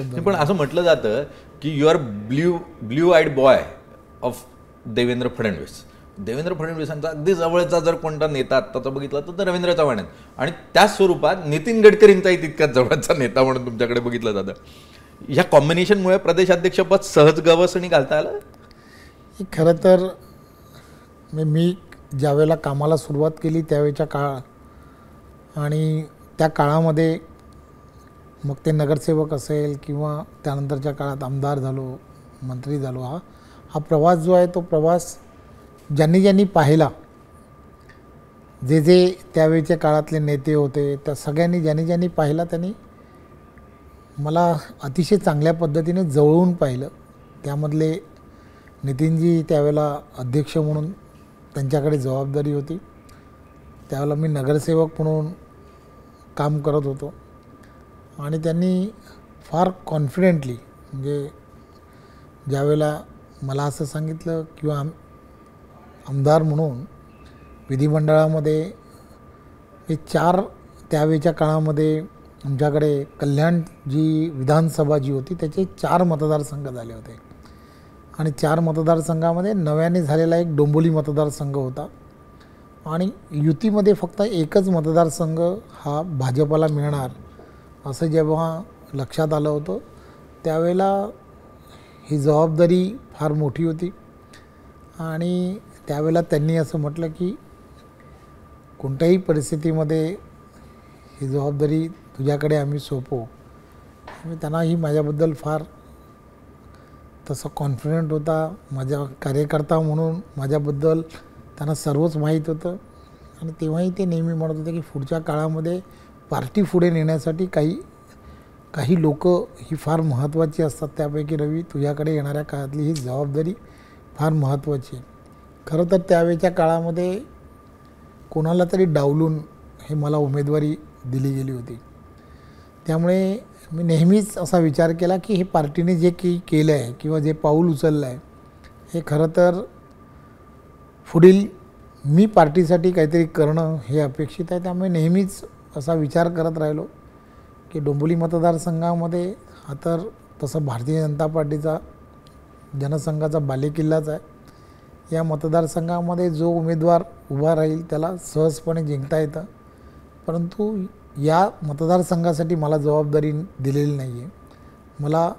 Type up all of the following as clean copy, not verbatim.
जबाबदारी. पण असं म्हटलं जातं की you are blue eyed boy of Devendra Fadnavis. Devendra फडणवीसांचा अगदी जवळचा जर कोणता नेता आत्ताचा बघितला तर रवींद्र चव्हाण आहेत, आणि त्याच स्वरूपात नितीन गडकरींचाही तितकाच जवळचा नेता म्हणून तुमच्याकडे बघितलं जातं. ह्या कॉम्बिनेशनमुळे प्रदेशाध्यक्षपद सहज गवसणी घालता आलं. खरं तर मी ज्यावेळेला कामाला सुरुवात केली त्यावेळेच्या काळ आणि त्या काळामध्ये मग ते नगरसेवक असेल किंवा त्यानंतरच्या काळात आमदार झालो, मंत्री झालो, हा प्रवास जो आहे तो प्रवास ज्यांनी पाहिला, जे त्यावेळेच्या काळातले नेते होते त्या सगळ्यांनी ज्यांनी पाहिला त्यांनी मला अतिशय चांगल्या पद्धतीने जवळून पाहिलं. त्यामधले नितीनजी त्यावेळेला अध्यक्ष म्हणून त्यांच्याकडे जबाबदारी होती. त्यावेळेला मी नगरसेवक म्हणून काम करत होतो आणि त्यांनी फार कॉन्फिडेंटली म्हणजे ज्यावेळेला मला असं सांगितलं किंवा आमदार म्हणून विधिमंडळामध्ये हे त्यावेळेच्या काळामध्ये आमच्याकडे कल्याण जी विधानसभा जी होती त्याचे 4 मतदारसंघ झाले होते आणि 4 मतदारसंघामध्ये नव्याने झालेला एक डोंबिवली मतदारसंघ होता आणि युतीमध्ये फक्त एकच मतदारसंघ हा भाजपाला मिळणार असं जेव्हा लक्षात आलं होतं त्यावेळेला ही जबाबदारी फार मोठी होती आणि त्यावेळेला त्यांनी असं म्हटलं की कोणत्याही परिस्थितीमध्ये ही जबाबदारी तुझ्याकडे आम्ही सोपवू. मी त्यांनाही माझ्याबद्दल फार तसा कॉन्फिडंट होता. माझ्या कार्यकर्ता म्हणून माझ्याबद्दल त्यांना सर्वच माहीत होतं आणि तेव्हाही ते नेहमी म्हणत होते की पुढच्या काळामध्ये पार्टी पुढे नेण्यासाठी काही लोक ही फार महत्त्वाची असतात. त्यापैकी रवी तुझ्याकडे येणाऱ्या काळातली ही जबाबदारी फार महत्त्वाची आहे. खरं तर त्यावेळेच्या काळामध्ये कोणाला तरी डावलून हे मला उमेदवारी दिली गेली होती. त्यामुळे मी नेहमीच असा विचार केला की हे पार्टीने जे काही केलं आहे किंवा जे पाऊल उचललं आहे हे खरं तर पुढील मी पार्टीसाठी काहीतरी करणं हे अपेक्षित आहे. त्यामुळे नेहमीच असा विचार करत राहिलो की डोंबिवली मतदारसंघामध्ये हा तर तसं भारतीय जनता पार्टीचा जनसंघाचा बालेकिल्लाच आहे. या मतदारसंघामध्ये जो उमेदवार उभा राहील त्याला सहजपणे जिंकता येतं, परंतु या मतदारसंघासाठी मला जबाबदारी दिलेली नाही आहे. मला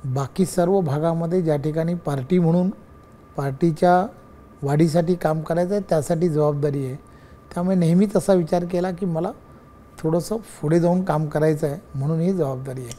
बाकी सर्व भागामध्ये ज्या ठिकाणी पार्टी म्हणून पार्टीच्या वाढीसाठी काम करायचं आहे त्यासाठी जबाबदारी आहे. त्यामुळे नेहमीच असा विचार केला की मला थोडंसं पुढे जाऊन काम करायचं आहे म्हणून ही जबाबदारी आहे.